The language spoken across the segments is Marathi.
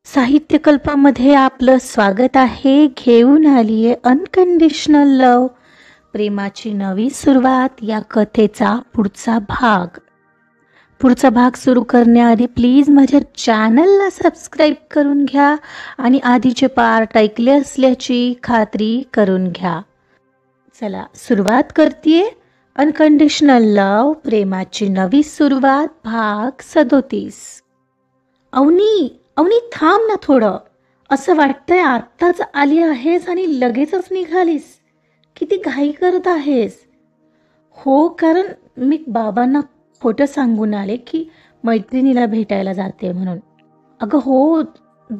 साहित्यकल्पामध्ये आपलं स्वागत आहे. घेऊन आलीये अनकंडिशनल लव, प्रेमाची नवी सुरुवात या कथेचा पुढचा भाग सुरू करण्याआधी प्लीज माझ्या चॅनलला सबस्क्राईब करून घ्या आणि आधीचे पार्ट ऐकले असल्याची खात्री करून घ्या. चला सुरुवात करतेय. अनकंडिशनल लव, प्रेमाची नवी सुरुवात, भाग 37. अवनी थांब ना थोडं. असं वाटतंय आत्ताच आली आहेस आणि लगेचच निघालीस. किती घाई करत आहेस? हो, कारण मी बाबांना खोटं सांगून आले की मैत्रिणीला भेटायला जाते म्हणून. अगं हो,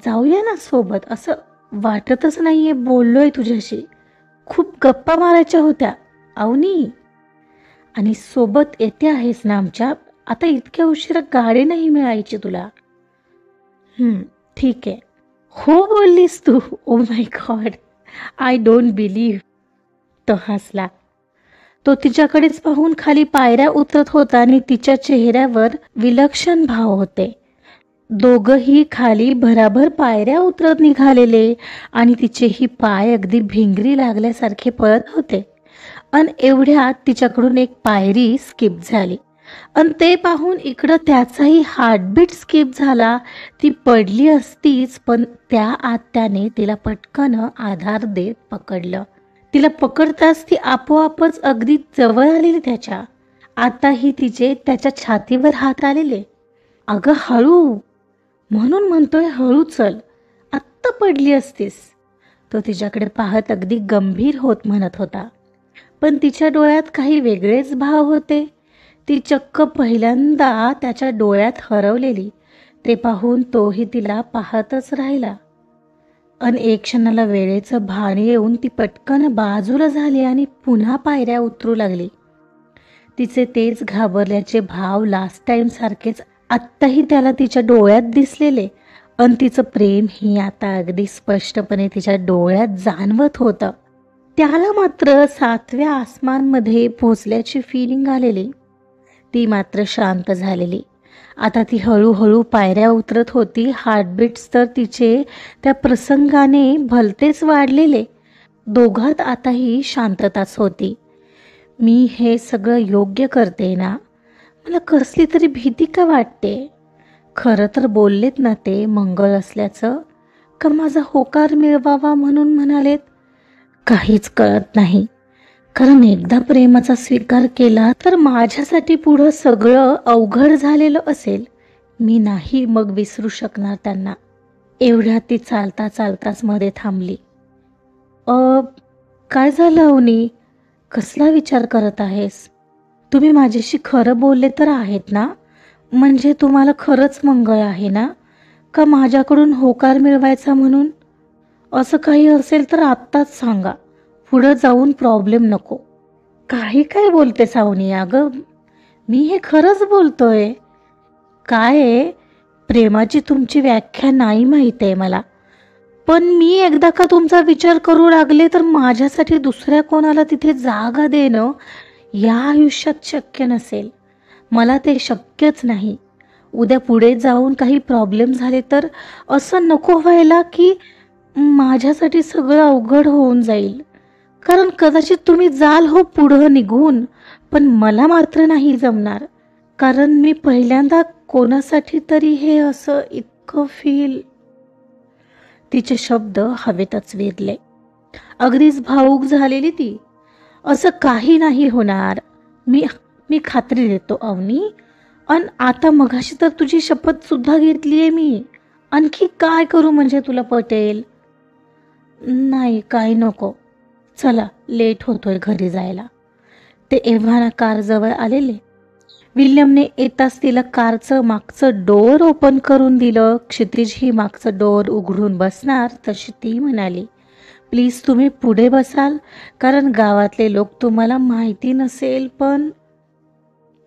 जाऊया ना सोबत. असं वाटतच नाहीये बोललोय तुझ्याशी. खूप गप्पा मारायच्या होत्या अवनी. आणि सोबत येते आहेस ना आमच्या. आता इतक्या उशिरा गाडी नाही मिळायची तुला. ठीक आहे. हो बोललीस तू. Oh my God, I don't believe. तो हसला. तो तिच्याकडेच पाहून खाली पायऱ्या उतरत होता आणि तिच्या चेहऱ्यावर विलक्षण भाव होते. दोघंही खाली भराभर पायऱ्या उतरत निघालेले आणि तिचेही पाय अगदी भिंगरी लागल्यासारखे पळत होते. एवढ्यात तिच्याकडून एक पायरी स्किप झाली आणि ते पाहून इकडं त्याचाही हार्टबीट स्किप झाला. ती पडली असतीच, पण त्या आत त्याने तिला पटकन आधार देत पकडलं. तिला पकडताच ती आपोआपच अगदी जवळ आलेली त्याच्या. आताही तिचे त्याच्या छातीवर हात आलेले. अगं हळू, म्हणून म्हणतोय हळू चल, आत्ता पडली असतीस. तो तिच्याकडे पाहत अगदी गंभीर होत म्हणत होता, पण तिच्या डोळ्यात काही वेगळेच भाव होते. ती चक्क पहिल्यांदा त्याच्या डोळ्यात हरवलेली. ते पाहून तोही तिला पाहतच राहिला. एक क्षणाला वेळेचं भान येऊन ती पटकन बाजूला झाली आणि पुन्हा पायऱ्या उतरू लागली. तिचे तेच घाबरल्याचे भाव लास्ट टाइम सारखेच आत्ताही त्याला तिच्या डोळ्यात दिसलेले. तिचं प्रेम ही आता अगदी स्पष्टपणे तिच्या डोळ्यात जाणवत होतं. त्याला मात्र 7व्या आसमानमध्ये पोहोचल्याची फिलिंग आलेली. ती मात्र शांत झालेली. आता ती हळूहळू पायऱ्या उतरत होती. हार्टबीट्स तर तिचे त्या प्रसंगाने भलतेच वाढलेले. दोघात आताही शांतताच होती. मी हे सगळं योग्य करते ना? मला कसली तरी भीती का वाटते? खरं तर बोललेत ना ते मंगळ असल्याचं, का माझा होकार मिळवावा म्हणून म्हणालेत? काहीच कळत नाही. कारण एकदा प्रेमाचा स्वीकार केला तर माझ्यासाठी पुढं सगळं अवघड झालेलं असेल. मी नाही मग विसरू शकणार त्यांना. एवढ्या ती चालताच मध्ये थांबली. काय झालं अवनी? कसला विचार करत आहेस? तुम्ही माझ्याशी खरं बोलले तर आहेत ना? म्हणजे तुम्हाला खरंच मंगळ आहे ना? का माझ्याकडून होकार मिळवायचा म्हणून? असं काही असेल तर आत्ताच सांगा. पुढं जाऊन प्रॉब्लेम नको. काय बोलते सावनी? अगं मी हे खरंच बोलतोय. काय आहे, प्रेमाची तुमची व्याख्या नाही माहीत आहे मला, पण मी एकदा का तुमचा विचार करू लागले तर माझ्यासाठी दुसऱ्या कोणाला तिथे जागा देणं या आयुष्यात शक्य नसेल. मला ते शक्यच नाही. उद्या पुढे जाऊन काही प्रॉब्लेम झाले तर असं नको व्हायला की माझ्यासाठी सगळं अवघड होऊन जाईल. कारण कदाचित तुम्ही जाल हो पुढं निघून, पण मला मात्र नाही जमणार. कारण मी पहिल्यांदा कोणासाठी तरी हे असं इतकं फील. तिचे शब्द हवेतच विरले. अगदीच भावूक झालेली ती. असं काही नाही होणार. मी खात्री देतो अवनी. आता मगाशी तर तुझी शपथ सुद्धा घेतलीये मी. आणखी काय करू म्हणजे तुला पटेल? नाही, काही नको. चला, लेट होतोय घरी जायला. ते एव्हाना कार जवळ आलेले. विल्यमने येताच तिला कारचं मागचं डोअर ओपन करून दिलं. क्षितिज ही मागचं डोअर उघडून बसणार तशी ती म्हणाली, प्लीज तुम्ही पुढे बसाल, कारण गावातले लोक तुम्हाला माहिती नसेल, पण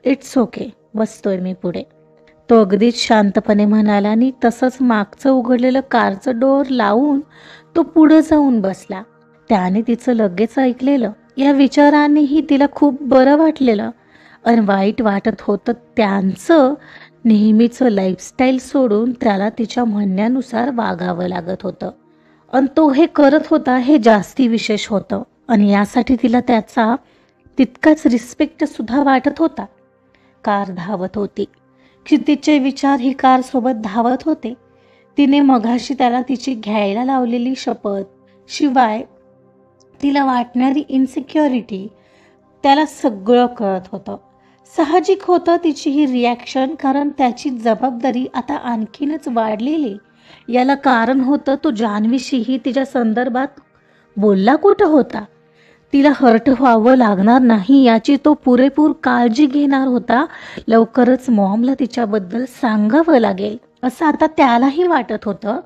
इट्स ओके, बसतोय मी पुढे. तो अगदीच शांतपणे म्हणाला आणि तसंच मागचं उघडलेलं कारचं डोअर लावून तो पुढे जाऊन बसला. त्याने तिचं लगेच ऐकलेलं. या विचारानेही तिला खूप बरं वाटलेलं आणि वाईट वाटत होतं त्यांचं नेहमीचं लाईफस्टाईल सोडून त्याला तिच्या म्हणण्यानुसार वागावं लागत होतं. आणि तो हे करत होता हे जास्ती विशेष होतं. आणि यासाठी तिला त्याचा तितकाच रिस्पेक्ट सुद्धा वाटत होता. कार धावत होती. क्षितिजचे विचार ही कार सोबत धावत होते. तिने मघाशी त्याला तिची घ्यायला लावलेली शपथ, शिवाय तिला वाटणारी इन्सिक्युरिटी, त्याला सगळं कळत होतं. साहजिक होतं तिची ही रिॲक्शन, कारण त्याची जबाबदारी आता आणखीनच वाढलेली. याला कारण होतं तो जान्हवीशीही तिच्या संदर्भात बोलला कुठं होता. तिला हर्ट व्हावं लागणार नाही याची तो पुरेपूर काळजी घेणार होता. लवकरच मॉमला तिच्याबद्दल सांगावं लागेल असं आता त्यालाही वाटत होतं.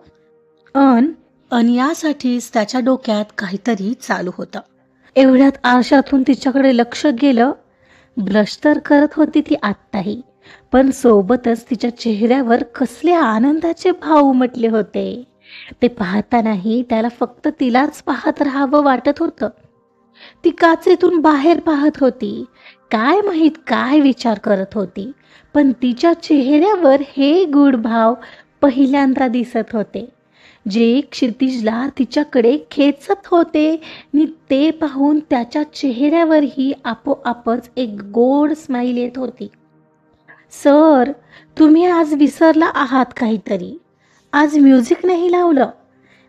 अन यासाठीच त्याच्या डोक्यात काहीतरी चालू होतं. एवढ्यात आरशातून तिच्याकडे लक्ष गेलं. ब्लश तर करत होती ती आत्ताही, पण सोबतच तिच्या चेहऱ्यावर कसले आनंदाचे भाव उमटले होते. ते पाहतानाही त्याला फक्त तिलाच पाहत राहावं वाटत होतं. ती काचेतून बाहेर पाहत होती. काय माहीत काय विचार करत होती, पण तिच्या चेहऱ्यावर हे गूढ भाव पहिल्यांदा दिसत होते, जे क्षितिजला तिच्याकडे खेचत होते. आणि ते पाहून त्याच्या चेहऱ्यावरही आपोआपच एक गोड स्माईल येत होती. सर, तुम्ही आज विसरला आहात काहीतरी. आज म्युझिक नाही लावलं,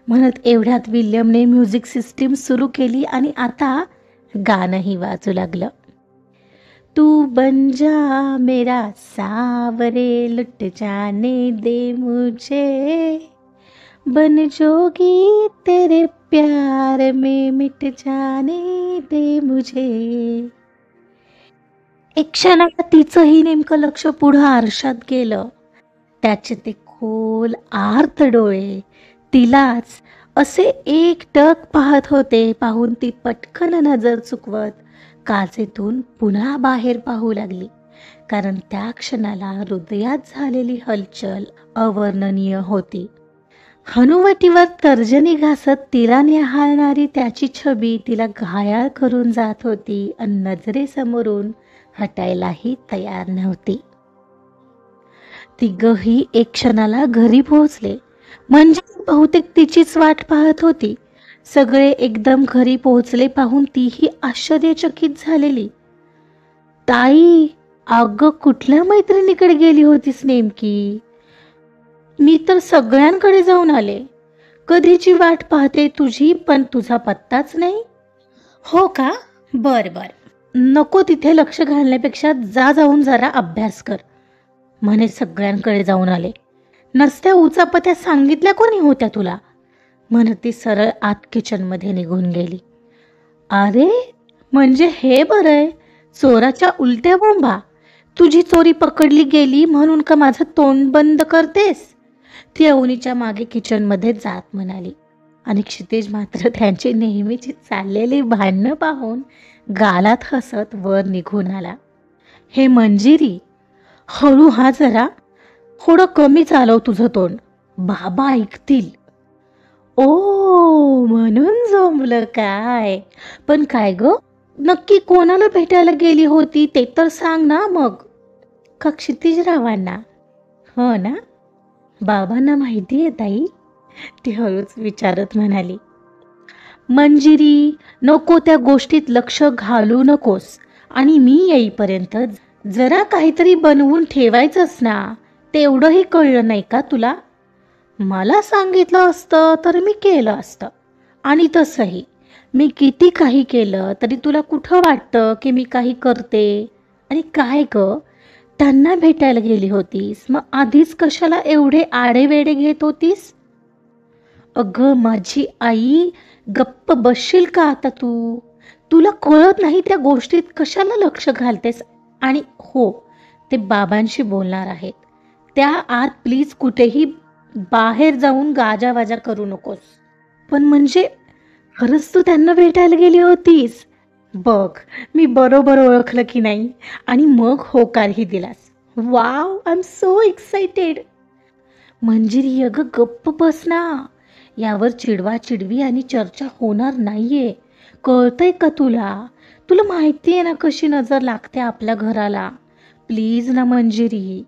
म्हणत एवढ्यात विल्यमने म्युझिक सिस्टीम सुरू केली आणि आता गाणंही वाजू लागलं. तू बन जा मेरा सावरे, लुट जाने दे मुझे, बन जोगी तेरे प्यार में, मिट जाने दे मुझे. एक क्षणाला तिचंही नेमकं लक्ष पुढं आरशात गेलं. त्याचे ते खोल आर्त डोळे तिलाच असे एकटक पाहत होते. पाहून ती पटकन नजर चुकवत काचेतून पुन्हा बाहेर पाहू लागली, कारण त्या क्षणाला हृदयात झालेली हलचल अवर्णनीय होती. हनुवटीवर तर्जनी घासत तिला निहाळणारी त्याची छबी तिला घायाळ करून जात होती आणि नजरेसमोरून हटायलाही तयार नव्हती. तिघही एक क्षणाला घरी पोहोचले. म्हणजे बहुतेक तिचीच वाट पाहत होती. सगळे एकदम घरी पोहोचले पाहून तीही आश्चर्यचकित झालेली. ताई, अगं कुठल्या मैत्रिणीकडे गेली होतीस नेमकी? मी तर सगळ्यांकडे जाऊन आले. कधीची वाट पाहते तुझी, पण तुझा पत्ताच नाही. हो का? बर बर, नको तिथे लक्ष घालण्यापेक्षा जाऊन जरा अभ्यास कर, म्हणे सगळ्यांकडे जाऊन आले. नसत्या उचापत्या सांगितल्या कोणी होत्या तुला, म्हणत ती सरळ आत किचनमध्ये निघून गेली. अरे, म्हणजे हे बरं आहे, चोराच्या उलट्या बोंबा. तुझी चोरी पकडली गेली म्हणून का माझं तोंड बंद करतेस, ती अवनीच्या मागे किचनमध्ये जात म्हणाली. आणि क्षितिज मात्र त्यांची नेहमीची चाललेली भांडणं पाहून गालात हसत वर निघून आला. हे मंजिरी, हळू हा जरा, थोडं कमी चालव तुझं तोंड, बाबा ऐकतील. ओ, म्हणून जमलं काय? पण काय ग, नक्की कोणाला भेटायला गेली होती ते तर सांग ना. मग का क्षितिजरावांना? हो ना, बाबांना माहिती आहे ताई, ती हळूच विचारत म्हणाली. मंजिरी, नको त्या गोष्टीत लक्ष घालू नकोस. आणि मी येईपर्यंत जरा काहीतरी बनवून ठेवायचंच ना, तेवढंही कळलं नाही का तुला? मला सांगितलं असतं तर मी केलं असतं. आणि तसंही मी किती काही केलं तरी तुला कुठं वाटतं की मी काही करते? आणि काय ग, त्यांना भेटायला गेली होतीस, मग आधीच कशाला एवढे आडेवेडे घेत होतीस? अगं माझी आई, गप्प बसशील का आता तू? तुला कळत नाही त्या गोष्टीत कशाला लक्ष घालतेस? आणि हो, ते बाबांशी बोलणार आहेत, त्या आत प्लीज कुठेही बाहेर जाऊन गाजावाजा करू नकोस. पण म्हणजे खरंच तू त्यांना भेटायला गेली होतीस? बघ, मी बरोबर ओळखलं की नाही? आणि मग होकारही दिलास. Wow, I am so excited. Manjiri, अगं गप्प बस ना, यावर चिडवा चिडवी आणि चर्चा होणार नाहीये. कळतंय का तुला? तुला माहिती आहे ना कशी नजर लागते आपल्या घराला. प्लीज ना मंजिरी,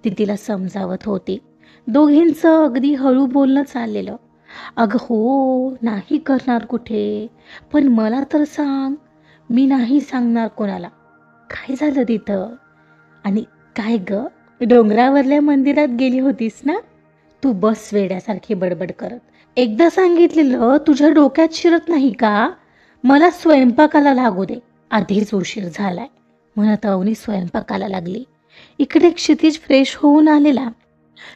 ती तिला समजावत होती. दोघींचं अगदी हळू बोलणं चाललेलं. अगं हो, नाही करणार कुठे, पण मला तर सांग. मी नाही सांगणार कोणाला. काय झालं तिथं? आणि काय ग, डोंगरावरल्या मंदिरात गेली होतीस ना? तू बस वेड्यासारखी बडबड करत. एकदा सांगितलेलं तुझ्या डोक्यात शिरत नाही का? मला स्वयंपाकाला लागू दे, आधीच उशीर झालाय, म्हणत अवनी स्वयंपाकाला लागली. इकडे क्षितिज फ्रेश होऊन आलेला.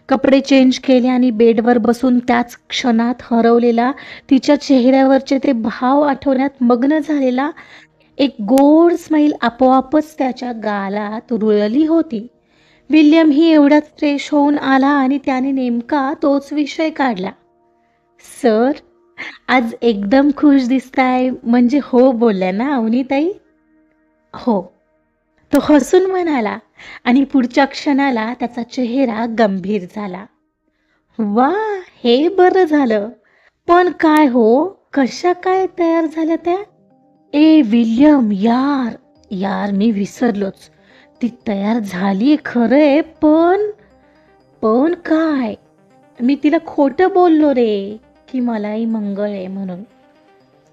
कपडे चेंज केले आणि बेडवर बसून त्याच क्षणात हरवलेला तिच्या चेहऱ्यावरचे ते भाव आठवण्यात मग्न झालेला. एक गोड स्माईल आपोआपच त्याच्या गालात रुळली होती. विल्यम ही एवढ्यात फ्रेश होऊन आला आणि त्याने नेमका तोच विषय काढला. सर, आज एकदम खुश दिसताय. म्हणजे हो बोलल्या ना अवनीताई? हो, तो हसून म्हणाला आणि पुढच्या क्षणाला त्याचा चेहरा गंभीर झाला. वा, हे बरं झालं. पण काय हो, कशा काय तयार झाल्या त्या? ए विल्यम, यार यार मी विसरलोच. ती तयार झाली खरंय, पण पण काय? मी तिला खोटं बोललो रे की मलाही मंगळ आहे म्हणून.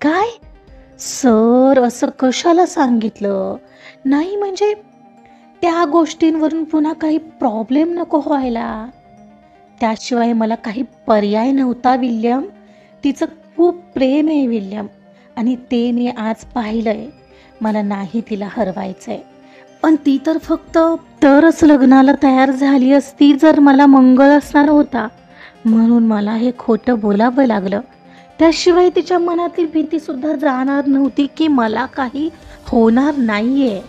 काय? सर, असं कशाला सांगितलं? नाही म्हणजे त्या गोष्टींवरून पुन्हा काही प्रॉब्लेम नको व्हायला. त्याशिवाय मला काही पर्याय नव्हता विल्यम. तिचं खूप प्रेम आहे विल्यम, आणि ते मी आज पाहिलंय. मला नाही तिला हरवायचंय. पण ती तर फक्त तरच लग्नाला तयार झाली असती जर मला मंगळ असणार होता, म्हणून मला हे खोटं बोलावं लागलं. त्याशिवाय तिच्या मनातील भीती सुद्धा जाणार नव्हती की मला काही होणार नाहीये.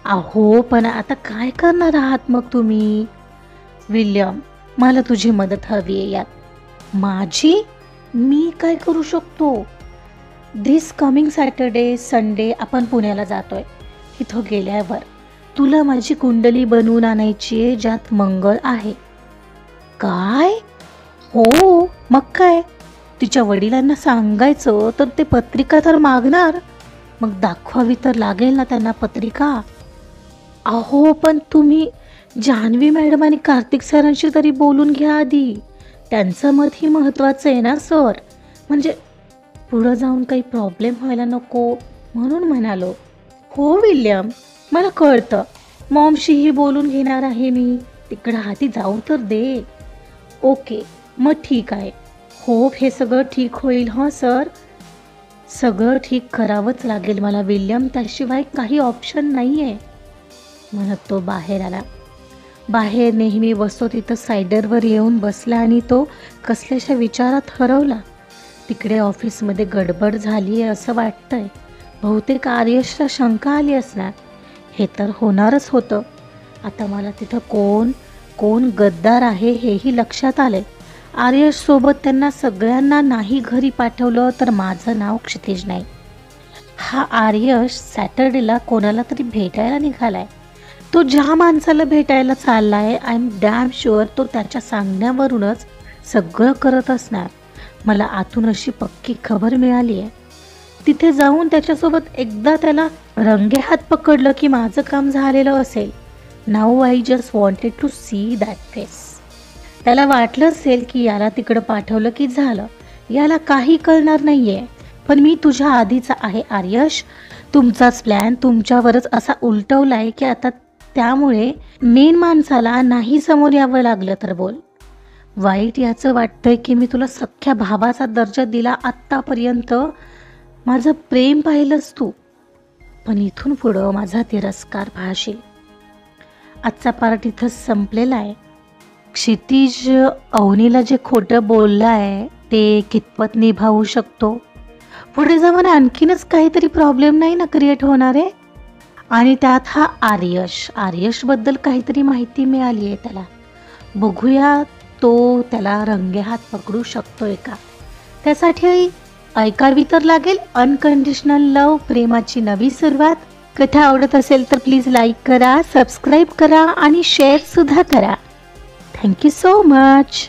अहो, पण आता काय करणार आहात मग तुम्ही? विल्यम, मला तुझी मदत हवी आहे यात. माझी? मी काय करू शकतो? धिस कमिंग सॅटर्डे संडे आपण पुण्याला जातोय. इथं गेल्यावर तुला माझी कुंडली बनवून आणायची आहे ज्यात मंगळ आहे. काय? हो, मग काय? तिच्या वडिलांना सांगायचं तर ते पत्रिका तर मागणार. मग दाखवावी तर लागेल ना त्यांना पत्रिका. अहो, पण तुम्ही जान्हवी मॅडम आणि कार्तिक सरांशी तरी बोलून घ्या आधी. त्यांचं मतही महत्त्वाचं आहे ना सर. म्हणजे पुढं जाऊन काही प्रॉब्लेम व्हायला नको म्हणून म्हणालो. हो विल्यम, मला कळतं. मॉमशीही बोलून घेणार आहे मी. तिकडं हाती जाऊ तर दे. ओके, मग ठीक आहे. होप हे सगळं ठीक होईल. हं सर, सगळं ठीक करावंच लागेल मला विल्यम, त्याशिवाय काही ऑप्शन नाही आहे, म्हणत तो बाहेर आला. बाहेर नेहमी बसतो तिथं सायडरवर येऊन बसला आणि तो कसल्याशा विचारात हरवला. तिकडे ऑफिसमध्ये गडबड झाली आहे असं वाटतंय. बहुतेक आर्यशला शंका आली असणार. हे तर होणारच होतं. आता मला तिथं कोण कोण गद्दार आहे हेही लक्षात आले. आर्यशसोबत त्यांना सगळ्यांना नाही घरी पाठवलं तर माझं नाव क्षितिज नाही. हा आर्यश सॅटर्डेला कोणाला तरी भेटायला निघालाय. तो ज्या माणसाला भेटायला चाललाय, आय एम डॅम शुअर तो त्याच्या सांगण्यावरूनच सगळं करत असणार. मला आतून अशी पक्की खबर मिळाली आहे. तिथे जाऊन त्याच्यासोबत एकदा त्याला रंगेहात पकडलं की माझं काम झालेलं असेल. Now I just wanted to see that face. त्याला वाटलं असेल की याला तिकडं पाठवलं की झालं, याला काही कळणार नाहीये. पण मी तुझ्या आधीचा आहे आर्यश. तुमचाच प्लॅन तुमच्यावरच असा उलटवलाय की आता त्यामुळे मेन माणसाला नाही समोर यावं लागलं तर बोल. वाईट याचं वाटतंय की मी तुला सख्ख्या भावाचा दर्जा दिला आत्तापर्यंत. माझं प्रेम पाहिलंस तू, पण इथून पुढं माझा तिरस्कार पाहशील. आजचा पार्ट इथंच संपलेला आहे. क्षितिज अवनीला जे खोटं बोललं आहे ते कितपत निभावू शकतो? पुढे जाऊन आणखीनच काहीतरी प्रॉब्लेम नाही ना क्रिएट होणार आहे? आणि त्यात हा आर्यशबद्दल काहीतरी माहिती मिळाली आहे त्याला. बघूया तो त्याला रंगेहात पकडू शकतोय का. त्यासाठी ऐकावी तर लागेल अनकंडिशनल लव्ह, प्रेमाची नवी सुरुवात. कथा आवडत असेल तर प्लीज लाईक करा, सबस्क्राईब करा आणि शेअर सुद्धा करा. Thank you so much.